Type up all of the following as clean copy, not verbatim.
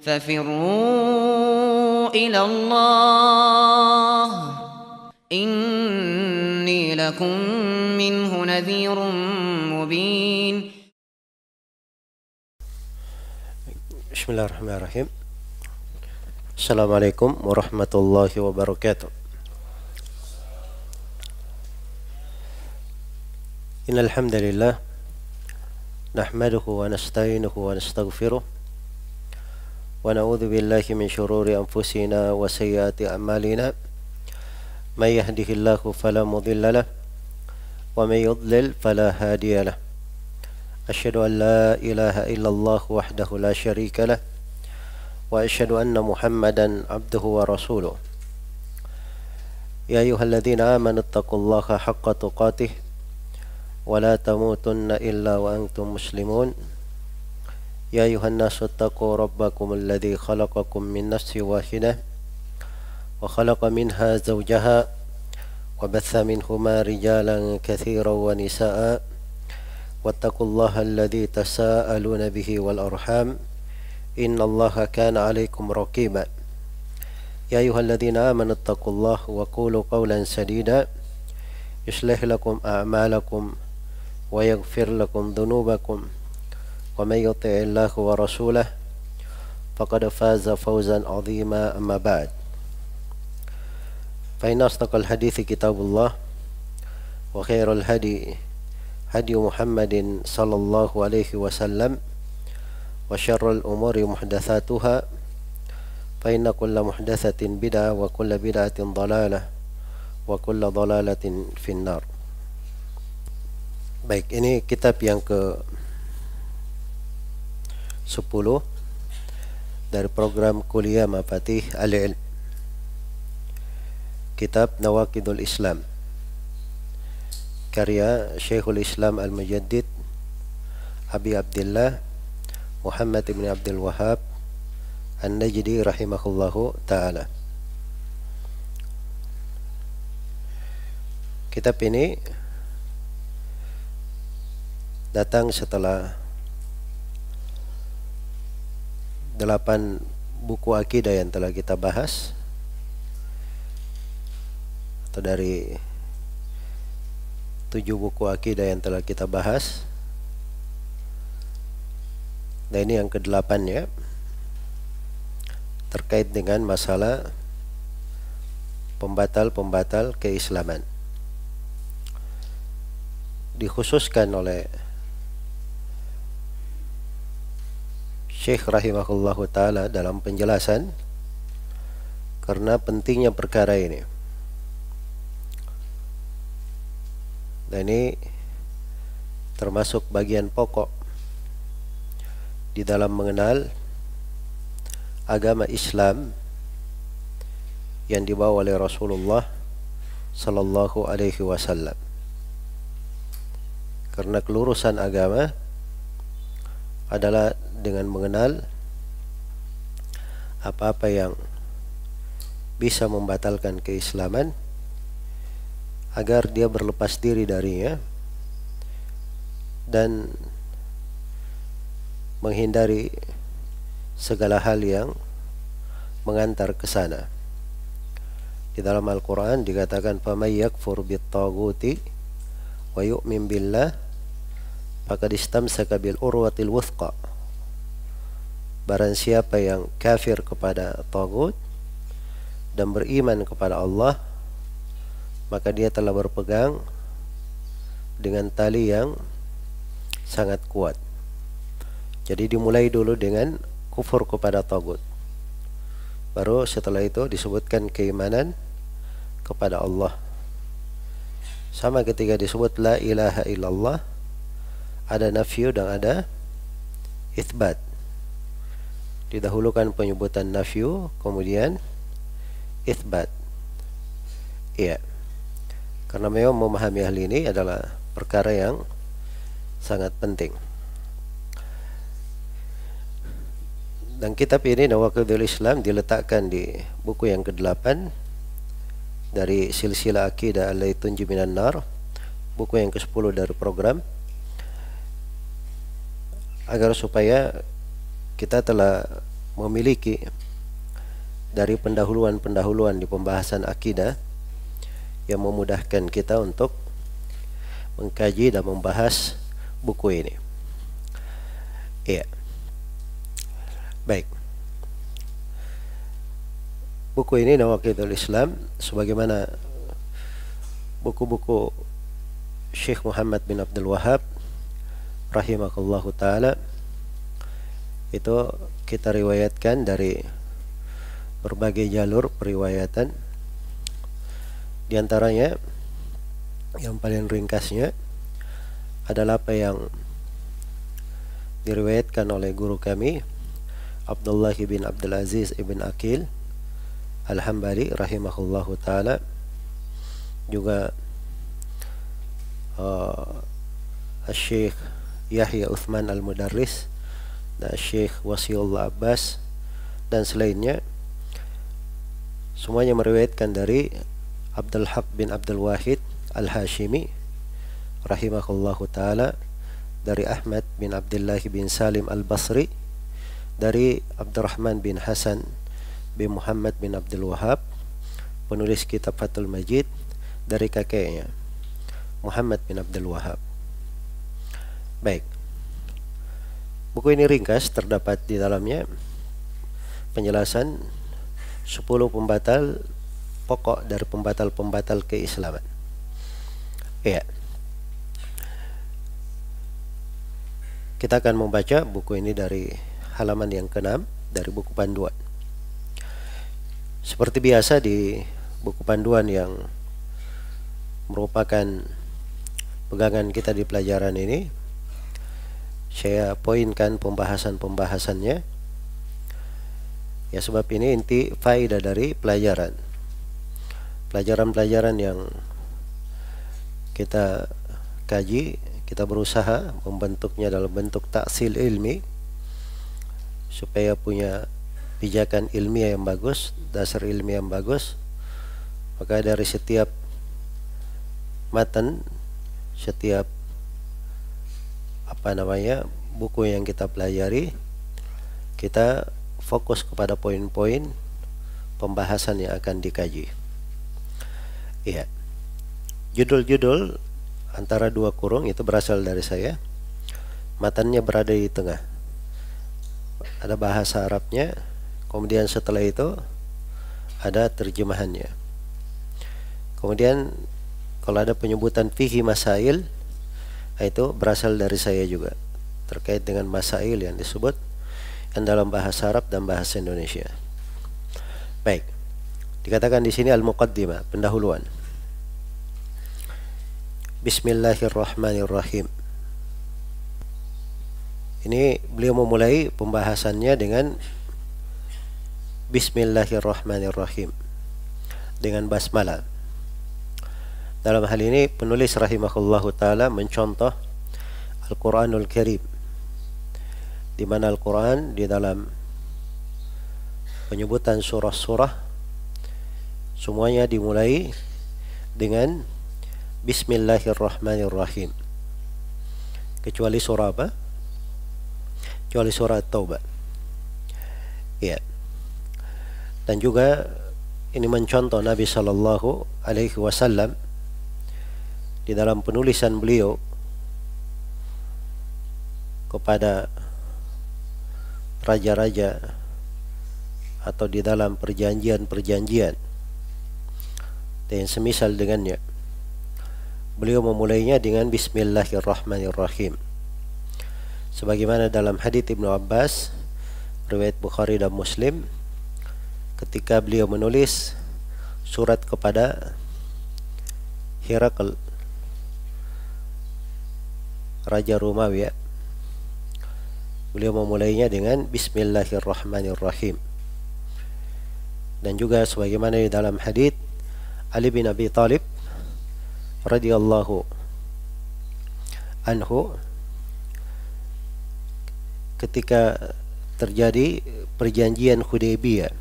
ففروا إلى الله إني لكم منه نذير مبين. Bismillahirrahmanirrahim. Assalamualaikum warahmatullahi wabarakatuh. Innal hamdalillah nahmaduhu wa nasta'inuhu wa nastaghfiruh wa na'udzu billahi min shururi anfusina wa sayyiati a'malina. May yahdihillahu fala mudilla lahu wa may yudlil fala hadiya lahu. Asyhadu an la ilaha illallah wahdahu la syarika lah wa asyhadu anna Muhammadan abduhu wa rasuluh. Ya ayyuhalladzina amanu taqullaha haqqa tuqatih wa la tamutunna illa wa antum muslimun. Ya ayyuhan nasu taqu rabbakum alladzi khalaqakum min nafsin wahidah wa khalaqa minha zawjaha wa batha minhuma rijalan katsiran wa nisaa'a واتقوا الله الذي تساءلون به والأرحام إن الله كان عليكم رقيبا. يا أيها الذين آمنوا اتقوا الله وقولوا قولا سديدا يصلح لكم أعمالكم ويغفر لكم ذنوبكم ومن يطع الله ورسوله فقد فاز فوزا عظيما. أما بعد فإن أصدق الحديث كتاب الله وخير الهدي هدي محمد صلى الله عليه وسلم وشر الأمور محدثاتها فإن كل محدثة بدعة وكل بدعة ضلالة وكل ضلالة في النار. Baik, ini kitab yang ke-10 dari program kuliah Mafatih Al-Ilm, kitab Nawaqidul Islam, karya Syekhul Islam Al-Mujaddid Abi Abdullah Muhammad ibn Abdul Wahhab An-Najdi rahimahullahu ta'ala. Kitab ini datang setelah 8 buku akidah yang telah kita bahas, atau dari 7 buku akidah yang telah kita bahas. Dan ini yang ke-8 ya, terkait dengan masalah pembatal-pembatal keislaman. Dikhususkan oleh Syekh rahimahullahu ta'ala dalam penjelasan karena pentingnya perkara ini. Dan ini termasuk bagian pokok di dalam mengenal agama Islam yang dibawa oleh Rasulullah sallallahu alaihi wasallam. Karena kelurusan agama adalah dengan mengenal apa-apa yang bisa membatalkan keislaman agar dia berlepas diri darinya dan menghindari segala hal yang mengantar ke sana. Di dalam Al-Quran dikatakan فَمَنْ يَكْفُرْ بِالطَّاغُوتِ وَيُؤْمِنْ بِاللَّهِ فَقَدِ اسْتَمْسَكَ بِالْعُرْوَةِ الْوُثْقَى. Barang siapa yang kafir kepada tagut dan beriman kepada Allah, maka dia telah berpegang dengan tali yang sangat kuat. Jadi dimulai dulu dengan kufur kepada tagut, baru setelah itu disebutkan keimanan kepada Allah. Sama ketika disebut la ilaha illallah, ada nafyu dan ada itsbat. Didahulukan penyebutan nafyu, kemudian itsbat. Iya. Karena memang memahami hal ini adalah perkara yang sangat penting. Dan kitab ini Nawaqidul Islam diletakkan di buku yang ke-8 dari silsilah Aqidah Allati Tunji Minan Nar, buku yang ke-10 dari program, agar supaya kita telah memiliki dari pendahuluan-pendahuluan di pembahasan akidah yang memudahkan kita untuk mengkaji dan membahas buku ini. Iya. Baik. Buku ini Nawaqidul Islam sebagaimana buku-buku Syekh Muhammad bin Abdul Wahhab rahimahullahu taala itu kita riwayatkan dari berbagai jalur periwayatan. Di antaranya yang paling ringkasnya adalah apa yang diriwayatkan oleh guru kami Abdullah bin Abdul Aziz ibn Aqil Al-Hambali rahimahullahu taala, juga Syekh Yahya Uthman Al-Mudarris dan Syekh Wasiullah Abbas dan selainnya, semuanya meriwayatkan dari Abdul Haq bin Abdul Wahid Al-Hashimi rahimahullahu taala, dari Ahmad bin Abdullah bin Salim Al-Basri, dari Abdurrahman bin Hasan bin Muhammad bin Abdul Wahhab, penulis kitab Fathul Majid, dari kakeknya Muhammad bin Abdul Wahhab. Baik. Buku ini ringkas, terdapat di dalamnya penjelasan 10 pembatal pokok dari pembatal-pembatal keislaman. Ya. Kita akan membaca buku ini dari halaman yang ke-6 dari buku panduan. Seperti biasa di buku panduan yang merupakan pegangan kita di pelajaran ini, saya poinkan pembahasan-pembahasannya. Ya, sebab ini inti faedah dari pelajaran. Pelajaran-pelajaran yang kita kaji, kita berusaha membentuknya dalam bentuk taksil ilmi supaya punya pijakan ilmiah yang bagus, dasar ilmiah yang bagus. Maka dari setiap matan, setiap buku yang kita pelajari, kita fokus kepada poin-poin pembahasan yang akan dikaji. Iya. Judul-judul antara 2 kurung itu berasal dari saya. Matannya berada di tengah. Ada bahasa Arabnya, kemudian setelah itu ada terjemahannya. Kemudian kalau ada penyebutan fihi masail, itu berasal dari saya juga, terkait dengan masail yang disebut yang dalam bahasa Arab dan bahasa Indonesia. Baik. Dikatakan di sini al-muqaddimah, pendahuluan. Bismillahirrahmanirrahim. Ini beliau memulai pembahasannya dengan Bismillahirrahmanirrahim, dengan basmalah. Dalam hal ini penulis rahimahullahu taala mencontoh Al-Qur'anul Karim, di mana Al-Qur'an di dalam penyebutan surah-surah semuanya dimulai dengan Bismillahirrahmanirrahim, kecuali surah apa? Kecuali surah At-Taubah. Ya. Dan juga ini mencontoh Nabi sallallahu alaihi wasallam di dalam penulisan beliau kepada raja-raja atau di dalam perjanjian-perjanjian dan semisal dengannya. Beliau memulainya dengan Bismillahirrahmanirrahim. Sebagaimana dalam hadits Ibnu Abbas, riwayat Bukhari dan Muslim, ketika beliau menulis surat kepada Herakl, Raja Romawi, beliau memulainya dengan Bismillahirrahmanirrahim. Dan juga sebagaimana di dalam hadits Ali bin Abi Thalib radhiyallahu anhu, ketika terjadi perjanjian Hudaybiyah,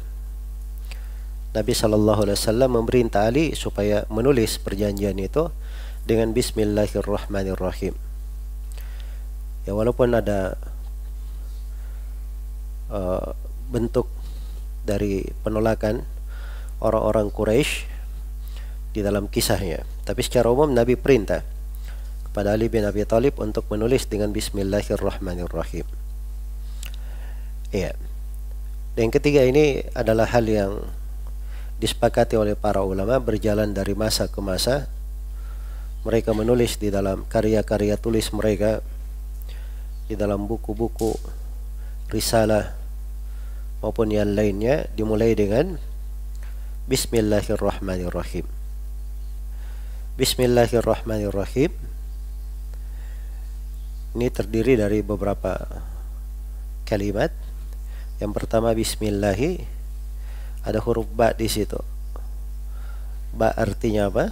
Nabi sallallahu alaihi wasallam memerintah Ali supaya menulis perjanjian itu dengan Bismillahirrahmanirrahim. Ya, walaupun ada bentuk dari penolakan orang-orang Quraisy di dalam kisahnya. Tapi secara umum Nabi perintah kepada Ali bin Abi Thalib untuk menulis dengan Bismillahirrahmanirrahim. Iya. Dan yang ketiga ini adalah hal yang disepakati oleh para ulama berjalan dari masa ke masa. Mereka menulis di dalam karya-karya tulis mereka, di dalam buku-buku, risalah maupun yang lainnya, dimulai dengan Bismillahirrahmanirrahim. Bismillahirrahmanirrahim ini terdiri dari beberapa kalimat. Yang pertama Bismillahi, ada huruf ba di situ. Ba artinya apa?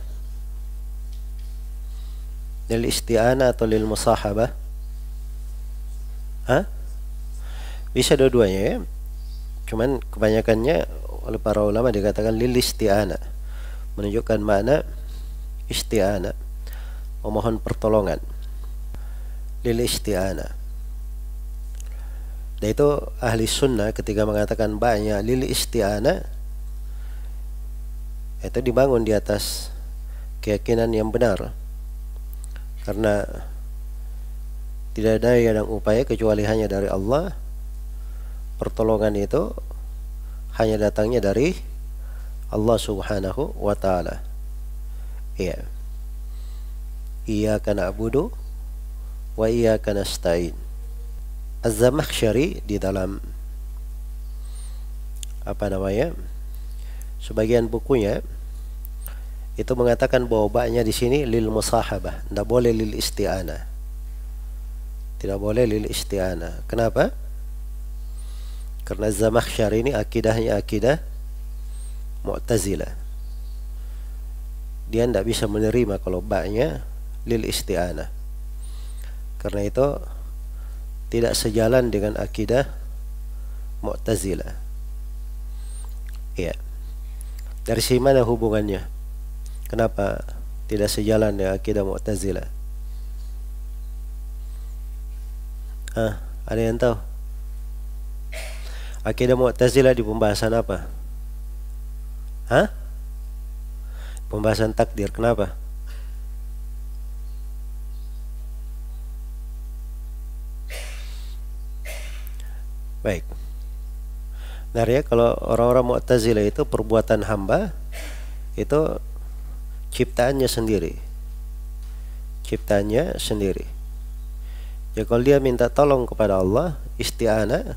Lil isti'anah atau lil musahabah? Bisa dua-duanya ya. Cuman kebanyakannya oleh para ulama dikatakan lil isti'anah, menunjukkan makna isti'anah, memohon pertolongan. Lil isti'anah. Dan itu ahli sunnah ketika mengatakan ba'nya lil isti'anah, itu dibangun di atas keyakinan yang benar. Karena tidak ada daya dan upaya kecuali hanya dari Allah. Pertolongan itu hanya datangnya dari Allah Subhanahu wa ta'ala. Iya. Iyyaka na'budu wa iyyaka nasta'in. Az-Zamakhsyari di dalam sebagian bukunya itu mengatakan bahwa ba'nya di sini lil musahabah, tidak boleh lil isti'anah. Tidak boleh lil isti'anah. Kenapa? Karena Zamakhsyari ini akidahnya akidah Mu'tazilah. Dia tidak bisa menerima kalau ba'nya lil isti'anah. Karena itu tidak sejalan dengan akidah Mu'tazilah. Iya. Dari sini mana hubungannya? Kenapa tidak sejalan dengan akidah Mu'tazilah? Ada yang tahu? Akidah Mu'tazilah di pembahasan apa? Pembahasan takdir. Kenapa? Baik. Nah ya, kalau orang-orang Mu'tazilah itu perbuatan hamba itu ciptaannya sendiri. Ciptaannya sendiri. Ya kalau dia minta tolong kepada Allah, isti'anah,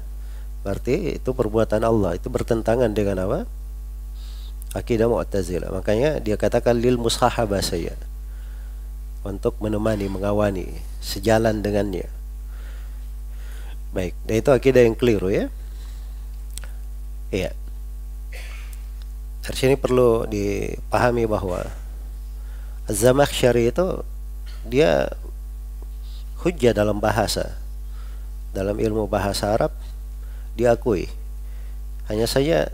berarti itu perbuatan Allah. Itu bertentangan dengan apa? Akidah Mu'tazilah. Makanya dia katakan lil musahabah saya, untuk menemani, mengawani, sejalan dengannya. Baik, dan itu akidah yang keliru ya. Iya. Dari sini perlu dipahami bahwa Az-Zamakhsyari itu dia hujjah dalam bahasa, dalam ilmu bahasa Arab diakui. Hanya saja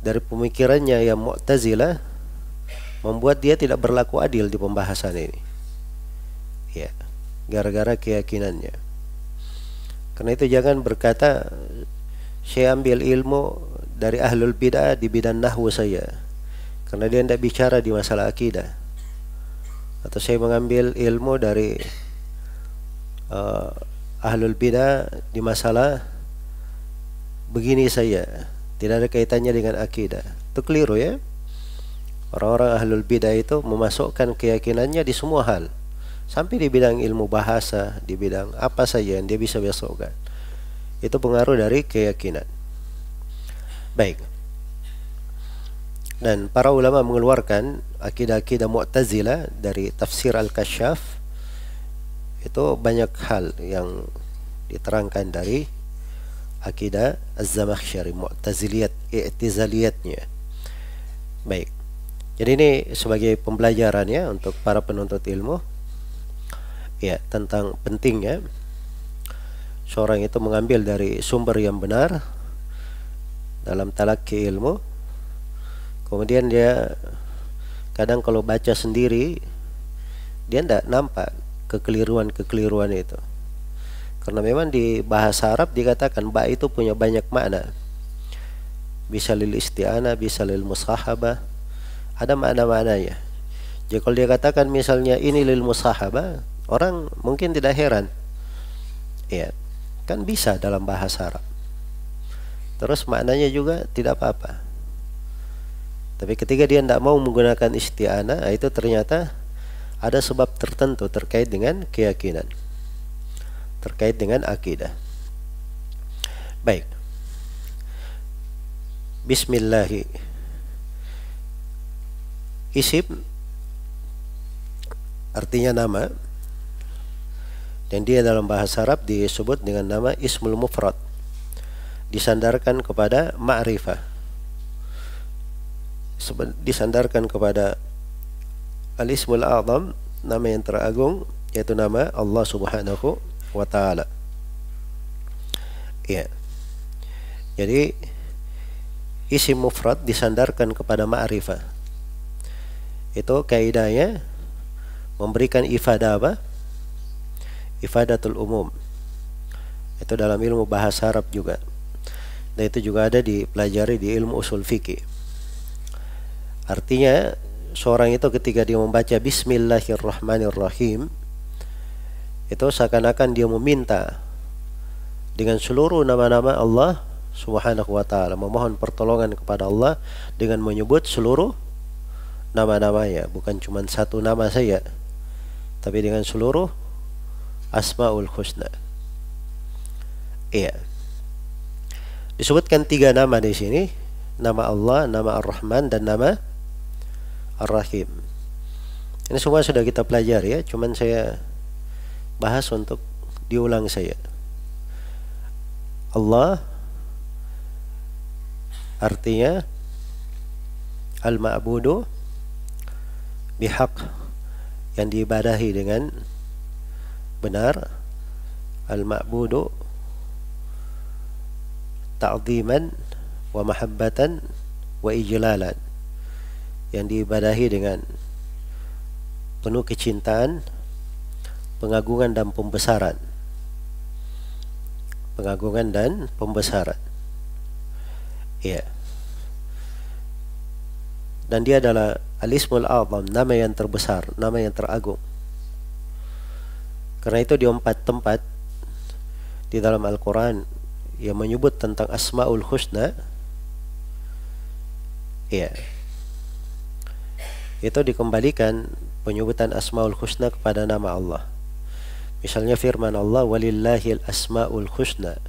dari pemikirannya yang Mu'tazilah membuat dia tidak berlaku adil di pembahasan ini. Ya, gara-gara keyakinannya. Karena itu jangan berkata saya ambil ilmu dari ahlul bid'ah di bidang nahwu saya, karena dia tidak bicara di masalah akidah. Atau saya mengambil ilmu dari ahlul bid'ah di masalah begini saya, tidak ada kaitannya dengan akidah. Itu keliru ya. Orang-orang ahlul bid'ah itu memasukkan keyakinannya di semua hal, sampai di bidang ilmu bahasa, di bidang apa saja yang dia bisa masukkan. Itu pengaruh dari keyakinan. Baik. Dan para ulama mengeluarkan akidah-akidah Mu'tazilah dari tafsir Al-Kasyaf. Itu banyak hal yang diterangkan dari akidah Az-Zamakhsyari, Mu'taziliyat, i'tizaliyatnya. Baik. Jadi ini sebagai pembelajaran ya untuk para penuntut ilmu ya, tentang pentingnya seorang itu mengambil dari sumber yang benar dalam talaqi ilmu. Kemudian dia kadang kalau baca sendiri dia tidak nampak kekeliruan-kekeliruan itu. Karena memang di bahasa Arab dikatakan ba itu punya banyak makna. bisa lil isti'anah, bisa lil musahabah. Ada makna-maknanya. Jadi kalau dia katakan misalnya ini lil musahabah, orang mungkin tidak heran. Ya, kan bisa dalam bahasa Arab. Terus maknanya juga tidak apa-apa. Tapi ketika dia tidak mau menggunakan isti'anah, itu ternyata ada sebab tertentu terkait dengan keyakinan, terkait dengan akidah. Baik. Bismillahi. Isim artinya nama, dan dia dalam bahasa Arab disebut dengan nama ismul mufrad, disandarkan kepada ma'rifah, disandarkan kepada al-ismul a'zam, nama yang teragung, yaitu nama Allah Subhanahu wa ta'ala. Ya. Jadi isim mufrad disandarkan kepada ma'rifah. Itu kaidahnya memberikan ifadah apa? Ifadatul umum. Itu dalam ilmu bahasa Arab juga. Dan itu juga ada dipelajari di ilmu usul fikih. Artinya seorang itu ketika dia membaca Bismillahirrahmanirrahim, itu seakan-akan dia meminta dengan seluruh nama-nama Allah Subhanahu wa ta'ala, memohon pertolongan kepada Allah dengan menyebut seluruh nama-namanya, bukan cuma satu nama saja, tapi dengan seluruh Asmaul Husna. Iya. Disebutkan 3 nama di sini, nama Allah, nama Ar-Rahman, dan nama Ar-Rahim. Ini semua sudah kita pelajari ya, cuman saya bahas untuk diulang saja. Allah artinya al-ma'budu bihaq, yang diibadahi dengan benar, al-ma'budu ta'ziman wa mahabbatan wa ijlalan, yang diibadahi dengan penuh kecintaan, pengagungan dan pembesaran. Pengagungan dan pembesaran. Ya. Dan dia adalah al-ismul a'zam, nama yang terbesar, nama yang teragung. Karena itu di 4 tempat di dalam Al-Quran yang menyebut tentang Asmaul Husna, ya, itu dikembalikan penyebutan Asmaul Husna kepada nama Allah. Misalnya firman Allah, walillahil asmaul husna,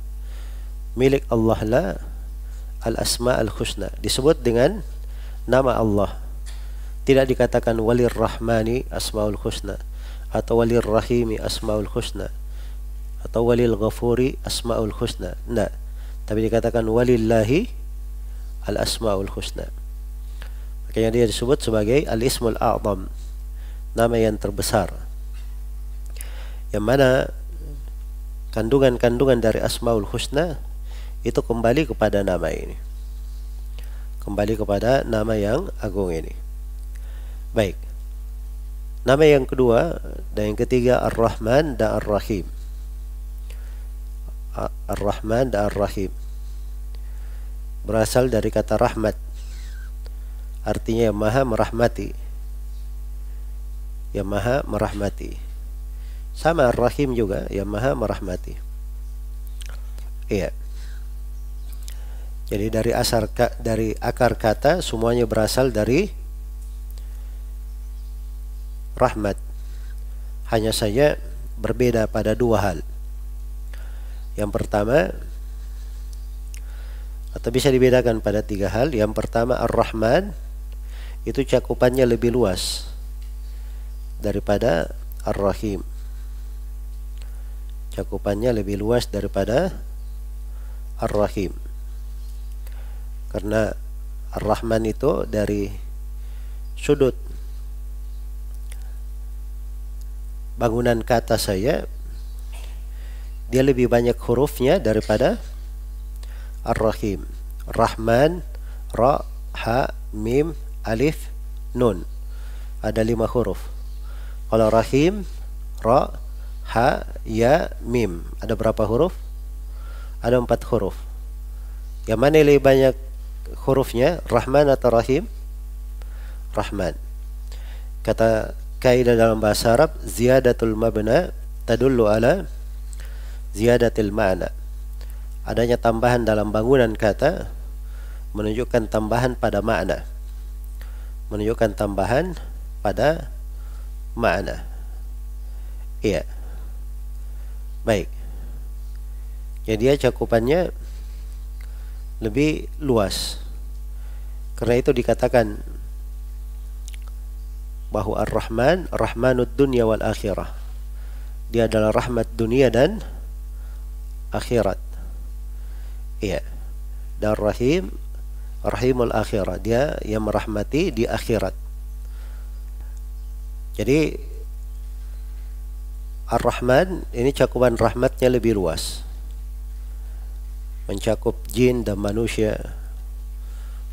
milik Allah lah al-asma'ul husna, disebut dengan nama Allah. Tidak dikatakan walir rahmani asmaul husna, atau walir rahimi asmaul husna, atau walil ghafuri asmaul husna. Tidak, tapi dikatakan walillahi al-asmaul husna. Makanya dia disebut sebagai al-ismul a'zam, nama yang terbesar, yang mana kandungan-kandungan dari Asmaul Husna itu kembali kepada nama ini, kembali kepada nama yang agung ini. Baik, nama yang kedua dan yang ketiga Ar-Rahman dan Ar-Rahim. Ar-Rahman dan Ar-Rahim berasal dari kata rahmat, artinya yang maha merahmati, yang maha merahmati. Sama Ar-Rahim juga, yang maha merahmati. Iya. Jadi dari akar kata semuanya berasal dari rahmat. Hanya saja berbeda pada 2 hal. Yang pertama, atau bisa dibedakan pada 3 hal. Yang pertama, Ar-Rahman itu cakupannya lebih luas daripada Ar-Rahim. Cakupannya lebih luas daripada Ar-Rahim. Karena Ar-Rahman itu dari sudut bangunan kata saya, dia lebih banyak hurufnya daripada Ar-Rahim. Rahman, Ra, Ha, Mim, Alif, Nun. Ada 5 huruf. Kalau Rahim, Ra, Ha, Ya, Mim. Ada berapa huruf? Ada 4 huruf. Yang mana lebih banyak hurufnya Rahman atau Rahim? Rahman. Kata kaidah dalam bahasa Arab, ziyadatul mabna tadullu ala ziyadatil ma'na. Adanya tambahan dalam bangunan kata menunjukkan tambahan pada makna. Menunjukkan tambahan pada makna. Iya. Baik. Jadi dia cakupannya lebih luas. Karena itu dikatakan bahwa Ar-Rahman, Rahmanud dunya wal akhirah. Dia adalah rahmat dunia dan akhirat. Iya. Dan Rahim, Rahimul akhirah. Dia yang merahmati di akhirat. Jadi Ar-Rahman ini cakupan rahmatnya lebih luas. Mencakup jin dan manusia.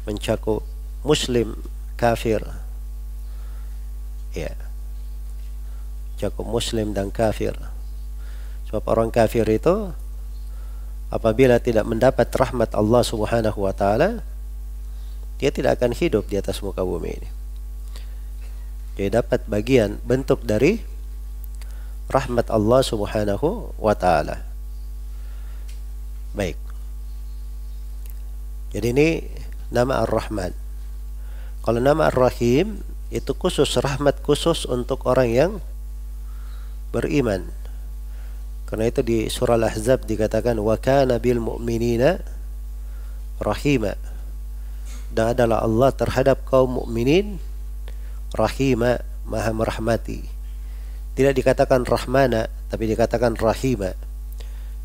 Mencakup muslim, kafir. Ya. Cakup muslim dan kafir. Sebab orang kafir itu apabila tidak mendapat rahmat Allah Subhanahu wa taala, dia tidak akan hidup di atas muka bumi ini. Dia dapat bagian bentuk dari rahmat Allah Subhanahu wa taala. Baik. Jadi ini nama Ar-Rahman. Kalau nama Ar-Rahim itu khusus, rahmat khusus untuk orang yang beriman. Karena itu di surah Al-Ahzab dikatakan wa kana bil mu'minina rahima. Dan adalah Allah terhadap kaum mukminin rahima, maha merahmati. Tidak dikatakan rahmana, tapi dikatakan rahima.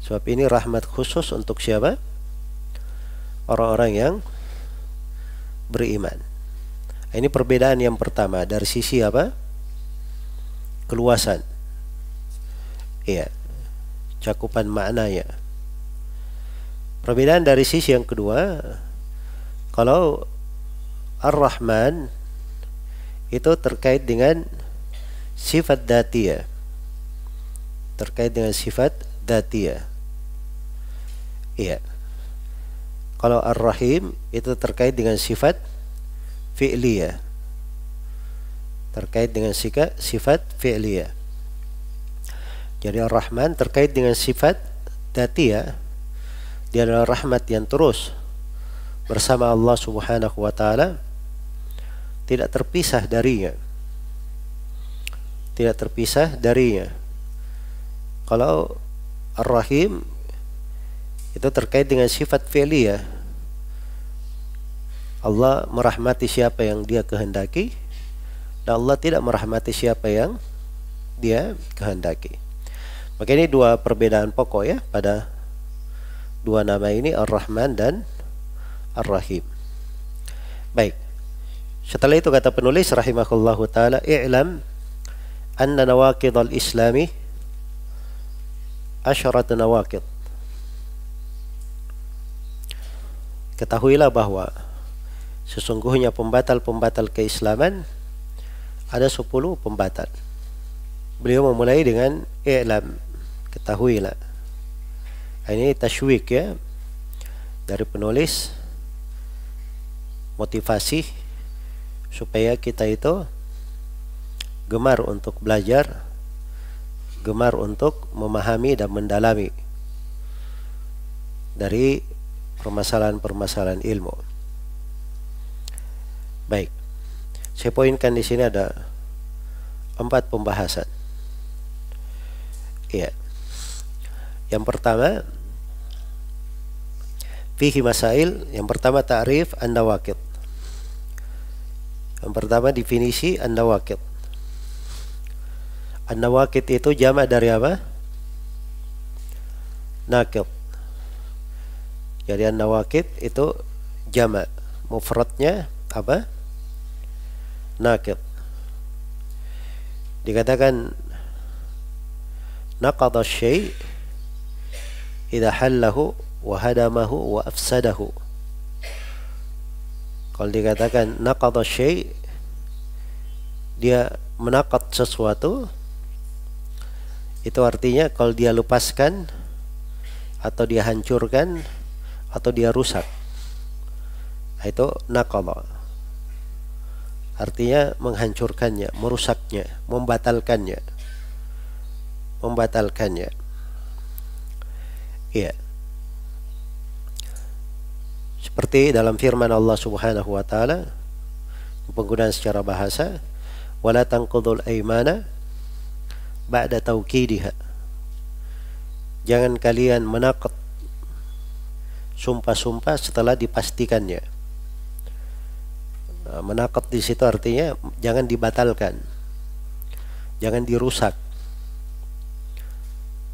Sebab ini rahmat khusus untuk siapa? Orang-orang yang beriman. Ini perbedaan yang pertama dari sisi apa? Keluasan. Iya. Cakupan maknanya. Perbedaan dari sisi yang kedua, kalau Ar-Rahman itu terkait dengan sifat dzatiyah. Terkait dengan sifat dzatiyah. Iya. Kalau Ar-Rahim itu terkait dengan sifat fi'liyah. Terkait dengan sifat fi'liyah. Jadi Ar-Rahman terkait dengan sifat dzatiyah. Dia adalah rahmat yang terus bersama Allah Subhanahu wa taala, tidak terpisah darinya. Tidak terpisah darinya. Kalau Ar-Rahim itu terkait dengan sifat fi'liyah. Allah merahmati siapa yang dia kehendaki, dan Allah tidak merahmati siapa yang dia kehendaki. Maka ini dua perbedaan pokok ya pada dua nama ini, Ar-Rahman dan Ar-Rahim. Baik. Setelah itu kata penulis rahimahullahu taala, i'lam anna nawaqidul islami asyarat nawaqid. Ketahuilah bahwa sesungguhnya pembatal-pembatal keislaman ada 10 pembatal. Beliau memulai dengan i'lam, ketahuilah. Ini tasywiq ya dari penulis, motivasi supaya kita itu gemar untuk belajar, gemar untuk memahami dan mendalami dari permasalahan-permasalahan ilmu. Baik, saya poinkan di sini ada 4 pembahasan. Iya. Yang pertama, fihi masail. Yang pertama ta'rif an-nawaqid. Yang pertama definisi an-nawaqid. An-nawaqid itu jamak dari apa? Naqid. Jadi an-nawaqid itu jamak, mufradnya apa? Naqid. Dikatakan naqadha syai' idza hallahu wa hadamahu wa afsadahu. Kalau dikatakan naqadha syai', dia menaqad sesuatu, itu artinya kalau dia lepaskan atau dia hancurkan atau dia rusak. Itu naqadha. Artinya menghancurkannya, merusaknya, membatalkannya. Membatalkannya. Iya. Seperti dalam firman Allah Subhanahu wa taala, penggunaan secara bahasa, wala tanqudul aymana ba'da taukidiha. Jangan kalian menaqad sumpah-sumpah setelah dipastikannya. Menaqad di situ artinya jangan dibatalkan, jangan dirusak,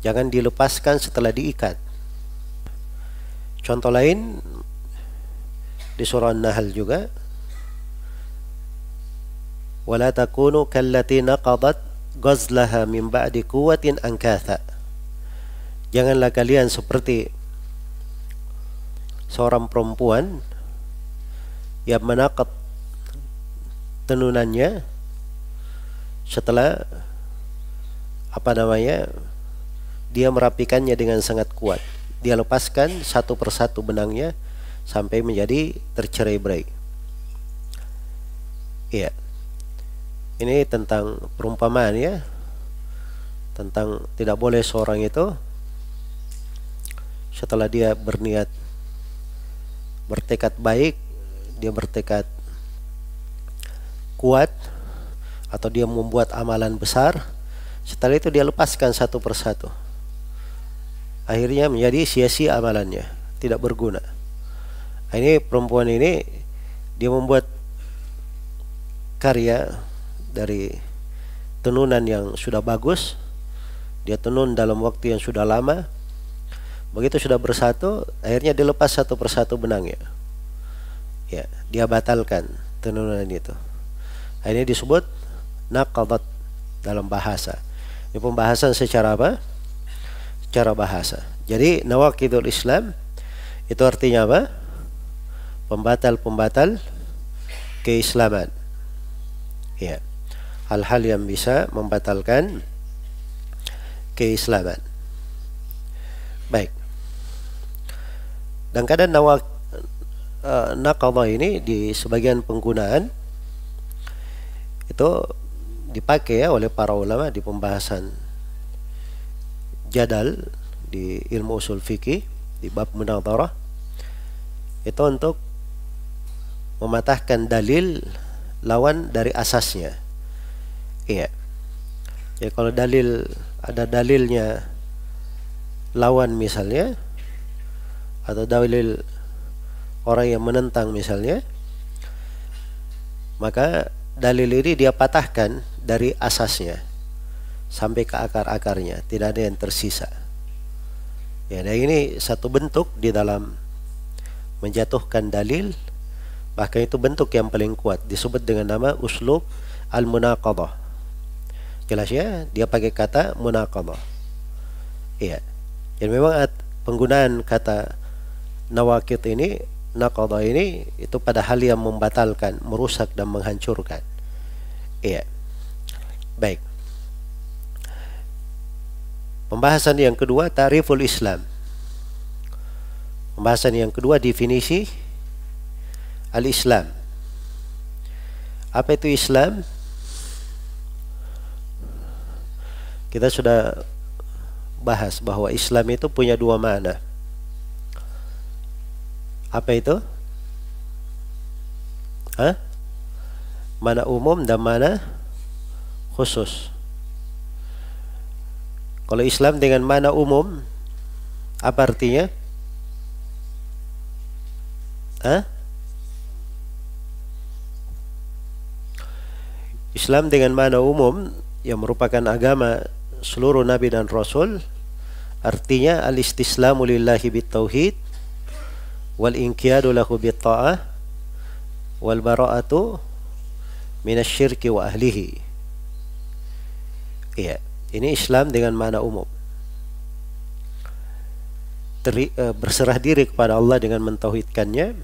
jangan dilepaskan setelah diikat. Contoh lain di surah An-Nahl juga, wala takunu kallati naqadat ghazlaha min ba'di quwwatin ankatha. Janganlah kalian seperti seorang perempuan yang menaqad tenunannya setelah dia merapikannya dengan sangat kuat. Dia lepaskan satu persatu benangnya sampai menjadi tercerai-berai. Iya. Ini tentang perumpamaan ya, tentang tidak boleh seorang itu setelah dia berniat, bertekad baik, dia bertekad kuat, atau dia membuat amalan besar, setelah itu dia lepaskan satu persatu, akhirnya menjadi sia-sia amalannya, tidak berguna. Ini perempuan ini dia membuat karya dari tenunan yang sudah bagus, dia tenun dalam waktu yang sudah lama. Begitu sudah bersatu, akhirnya dilepas satu persatu benangnya. Ya, dia batalkan tenunan itu. Ini disebut naqadat dalam bahasa. Ini pembahasan secara apa? Secara bahasa. Jadi nawaqidul Islam itu artinya apa? Pembatal-pembatal keislaman. Ya. Hal-hal yang bisa membatalkan keislaman. Baik. Dan kadang naqadha ini di sebagian penggunaan itu dipakai ya oleh para ulama di pembahasan jadal di ilmu usul fikih di bab munadharah, itu untuk mematahkan dalil lawan dari asasnya. Iya. Jadi kalau ada dalilnya lawan misalnya, atau dalil orang yang menentang misalnya, maka dalil ini dia patahkan dari asasnya sampai ke akar-akarnya, tidak ada yang tersisa. Ya, dan ini satu bentuk di dalam menjatuhkan dalil, bahkan itu bentuk yang paling kuat, disebut dengan nama uslub al-munaqadhah. Jelas ya, dia pakai kata munaqadhah. Iya. Jadi memang penggunaan kata nawaqid ini, naqadha ini, itu pada hal yang membatalkan, merusak dan menghancurkan. Iya. Baik. Pembahasan yang kedua, ta'riful Islam. Pembahasan yang kedua, definisi al-Islam. Apa itu Islam? Kita sudah bahas bahwa Islam itu punya dua makna. Apa itu? Mana umum dan mana khusus. Kalau Islam dengan mana umum, apa artinya? Islam dengan mana umum yang merupakan agama seluruh nabi dan rasul, artinya al-istislamu lillahi bitauhid wal inqiyadu lahu bitta'ah wal bara'atu minasyirki wa ahlihi. Iya, ini Islam dengan makna umum. Berserah diri kepada Allah dengan mentauhidkannya,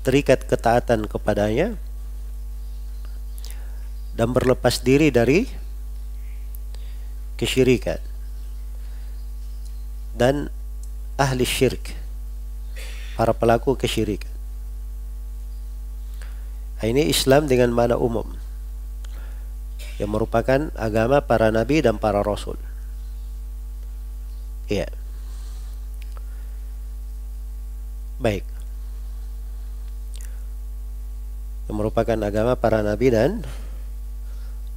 terikat ketaatan kepadanya, dan berlepas diri dari kesyirikan dan ahli syirik, para pelaku kesyirikan. Ini Islam dengan makna umum, yang merupakan agama para nabi dan para rasul. Iya. Baik. Yang merupakan agama para nabi dan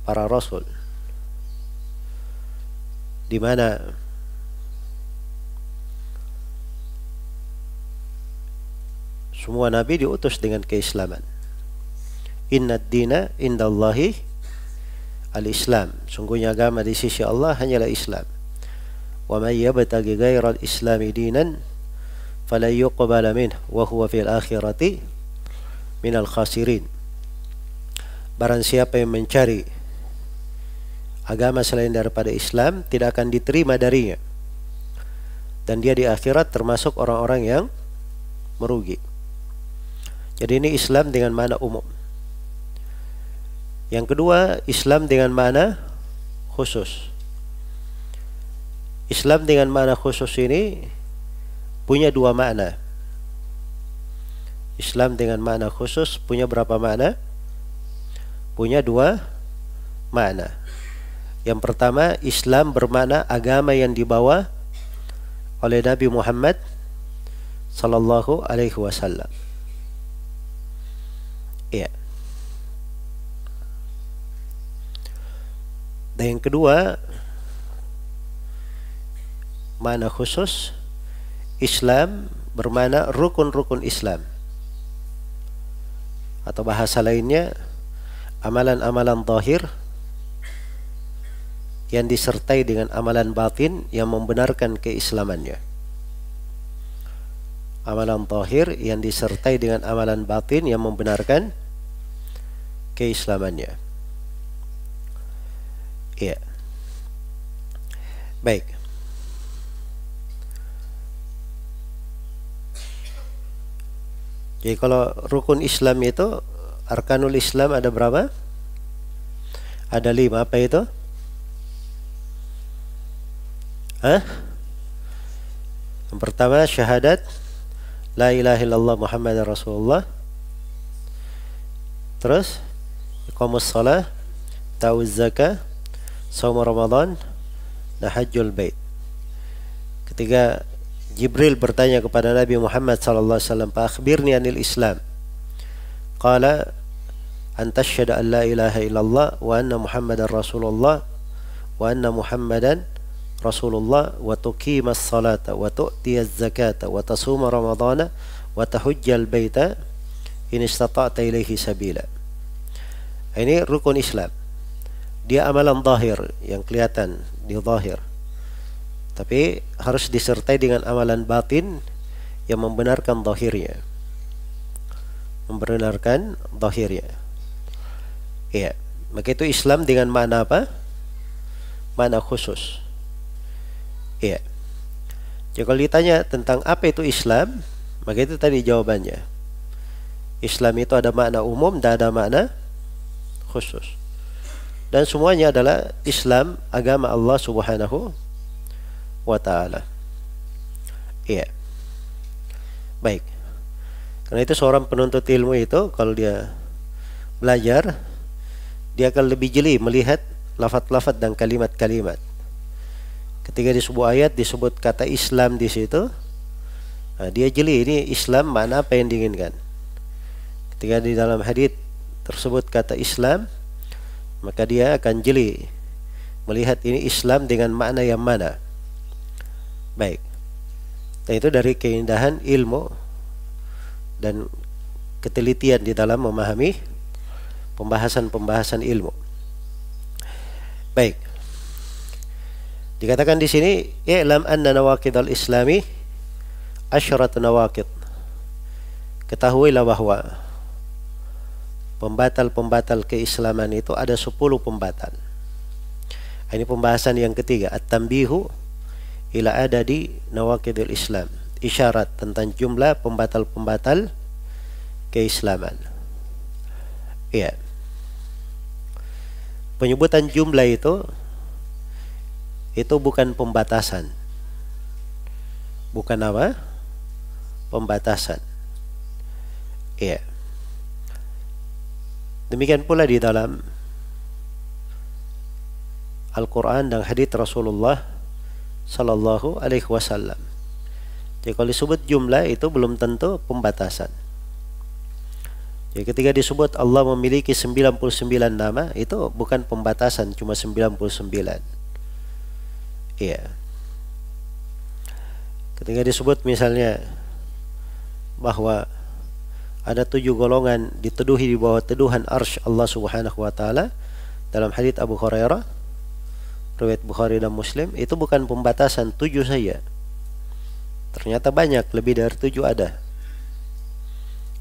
para rasul. Di mana semua nabi diutus dengan keislaman. Inna ad-dina indallahi al-Islam. Sungguhnya agama di sisi Allah hanyalah Islam. Wa may yabtaghi ghairal islami dinan falan yuqbala minhu wa huwa fil akhirati minal khasirin. Barang siapa yang mencari agama selain daripada Islam, tidak akan diterima darinya, dan dia di akhirat termasuk orang-orang yang merugi. Jadi ini Islam dengan makna umum. Yang kedua, Islam dengan makna khusus. Islam dengan makna khusus ini punya dua makna. Islam dengan makna khusus punya berapa makna? Punya dua makna. Yang pertama, Islam bermakna agama yang dibawa oleh Nabi Muhammad sallallahu alaihi wasallam. Iya. Dan yang kedua, makna khusus, Islam bermakna rukun-rukun Islam. Atau bahasa lainnya, amalan-amalan zahir yang disertai dengan amalan batin yang membenarkan keislamannya. Amalan zahir yang disertai dengan amalan batin yang membenarkan keislamannya. Iya. Baik. Jadi kalau rukun Islam itu, arkanul Islam ada berapa? Ada 5. Apa itu? Yang pertama, syahadat la ilaha illallah Muhammadar Rasulullah. Terus iqamus shalah, ta'uz zakah, shaum Ramadan, dan hajjul bait. Ketiga, Jibril bertanya kepada Nabi Muhammad sallallahu alaihi wasallam, "Fa akhbirni anil Islam." Qala an tashhadu an la ilaha illallah wa anna Muhammadar Rasulullah wa anna Muhammadan Rasulullah wa tuqimas salata wa tu'tiyaz zakata wa tasuma ramadana wa tahujjal baita in istata'ta ilaihi sabila. Ini rukun Islam. Dia amalan zahir yang kelihatan di zahir, tapi harus disertai dengan amalan batin yang membenarkan zahirnya. Membenarkan zahirnya. Iya, maka itu Islam dengan makna apa? Makna khusus. Iya. Jadi kalau ditanya tentang apa itu Islam, maka itu tadi jawabannya. Islam itu ada makna umum dan ada makna khusus. Dan semuanya adalah Islam, agama Allah Subhanahu wa ta'ala. Iya. Baik. Karena itu seorang penuntut ilmu itu kalau dia belajar, dia akan lebih jeli melihat lafaz-lafaz dan kalimat-kalimat. Ketika di sebuah ayat disebut kata Islam di situ, nah, dia jeli ini Islam mana apa yang diinginkan. Ketika di dalam hadits tersebut kata Islam, maka dia akan jeli melihat ini Islam dengan makna yang mana. Baik. Dan itu dari keindahan ilmu dan ketelitian di dalam memahami pembahasan-pembahasan ilmu. Baik. Dikatakan di sini, i'lam anna nawaqidal islami asyarat nawaqid. Ketahuilah bahwa pembatal-pembatal keislaman itu ada 10 pembatal. Ini pembahasan yang ketiga, at-tanbihu ila adadi nawaqidil Islam. Isyarat tentang jumlah pembatal-pembatal keislaman. Iya. Penyebutan jumlah itu bukan pembatasan. Bukan apa? Pembatasan. Iya. Demikian pula di dalam Al-Quran dan hadits Rasulullah Sallallahu Alaihi Wasallam. Jadi kalau disebut jumlah itu belum tentu pembatasan. Jadi ketika disebut Allah memiliki 99 nama, itu bukan pembatasan, cuma 99. Iya. Ketika disebut misalnya bahwa ada 7 golongan diteduhi di bawah teduhan arsy Allah Subhanahu wa taala dalam hadits Abu Hurairah riwayat Bukhari dan Muslim, itu bukan pembatasan 7 saja. Ternyata banyak, lebih dari 7 ada.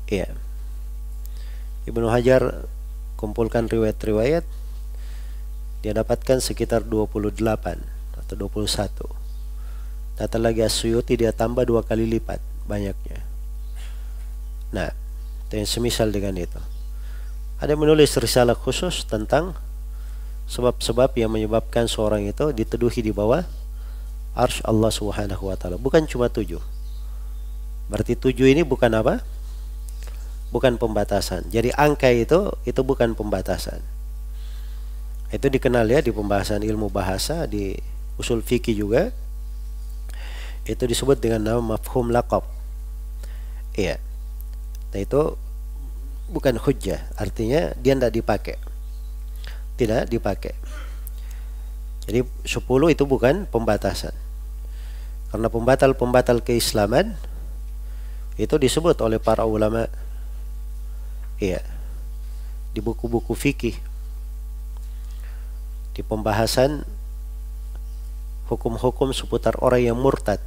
Iya. Ibnu Hajar kumpulkan riwayat-riwayat, dia dapatkan sekitar 28 atau 21. Data lagi As-Suyuti dia tambah 2 kali lipat banyaknya. Nah, itu yang semisal dengan itu. Ada yang menulis risalah khusus tentang sebab-sebab yang menyebabkan seorang itu diteduhi di bawah arsy Allah Subhanahu wa taala. Bukan cuma 7. Berarti 7 ini bukan apa? Bukan pembatasan. Jadi angka itu bukan pembatasan. Itu dikenal ya di pembahasan ilmu bahasa, di usul fikih juga. Itu disebut dengan nama mafhum laqab. Iya. Nah itu bukan hujjah, artinya dia tidak dipakai. Tidak dipakai. Jadi 10 itu bukan pembatasan. Karena pembatal-pembatal keislaman itu disebut oleh para ulama. Iya. Di buku-buku fikih, di pembahasan hukum-hukum seputar orang yang murtad,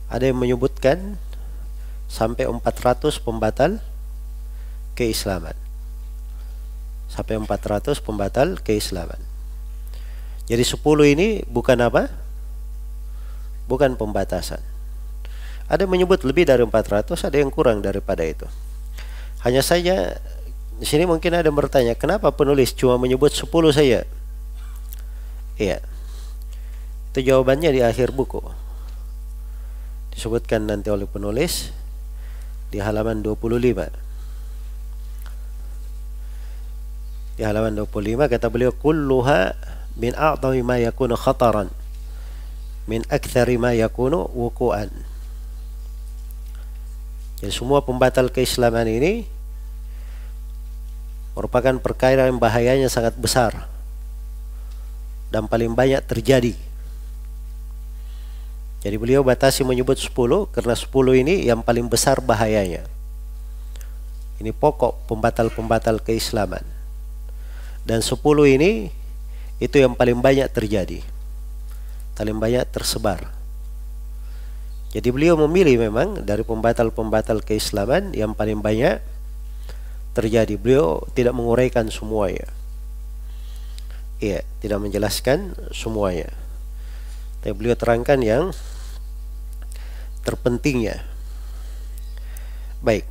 ada yang menyebutkan sampai 400 pembatal keislaman. Sampai 400 pembatal keislaman. Jadi 10 ini bukan apa? Bukan pembatasan. Ada yang menyebut lebih dari 400, ada yang kurang daripada itu. Hanya saja di sini mungkin ada yang bertanya, kenapa penulis cuma menyebut 10 saja? Iya. Itu jawabannya di akhir buku. Disebutkan nanti oleh penulis di halaman 25. Di halaman 25 kata beliau, kulluha min a'dhami ma yakunu khataran min aktsari ma yakunu wuqu'an. Jadi semua pembatal keislaman ini merupakan perkara yang bahayanya sangat besar dan paling banyak terjadi. Jadi beliau batasi menyebut 10 karena 10 ini yang paling besar bahayanya. Ini pokok pembatal-pembatal keislaman. Dan 10 ini itu yang paling banyak terjadi, paling banyak tersebar. Jadi beliau memilih memang dari pembatal-pembatal keislaman yang paling banyak terjadi. Beliau tidak menguraikan semuanya. Iya, tidak menjelaskan semuanya. Tapi beliau terangkan yang terpentingnya. Baik.